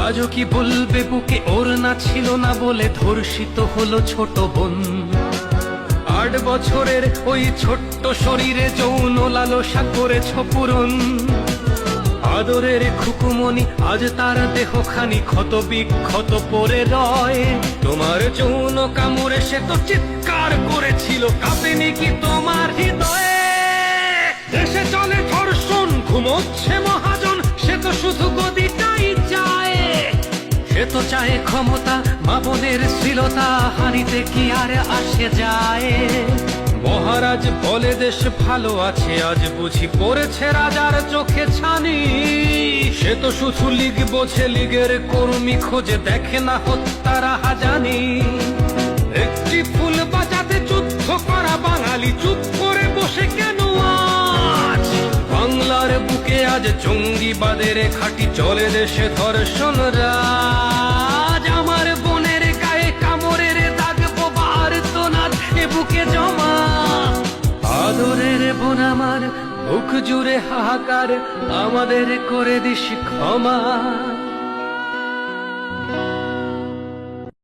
আজও কি বলবে বুকে ওর না ছিল না বলে ধর্ষিত হলো ছোট বোন। 8 বছরের ওই ছোট্ট শরীরে যৌন লালসা করেছ পূরণ। আদরের খুকুমনি আজ তার দেহখানি ক্ষত বিক্ষত পড়ে রয়। তোমার যৌন কামড়ে সে তো চিৎকার করেছিল, কাঁপেনি কি তোমার হৃদয়ে? দেশে চলে ধর্ষণ, ঘুমোচ্ছে মহাজন, সে তো শুধু গদিটাই চায়। সে তো চায় ক্ষমতা, মা বোনের শ্লীলতা হানিতে কি আর আসে যায়? মহারাজ বলে দেশ ভালো আছে, আজ বুঝি পড়েছে রাজার চোখে ছানি। সে তো শুধু লীগ বোঝে, লীগের কর্মী খোঁজে, দেখে না হত্যারা হাজানি। একটি ফুল বাজাতে যুদ্ধ করা বাঙালি চুপ করে বসে কেন আজ? বাংলার বুকে আজ জঙ্গিবাদের খাঁটি চলে, দেশে ধর্ষণ রাজ। আমার বোনের গায়ে কামড়ের দাগ, বোবার তো না এ বুকে জমা। আদরের বোন আমার, বুক জুড়ে হাহাকার, আমাদের করে দিস ক্ষমা।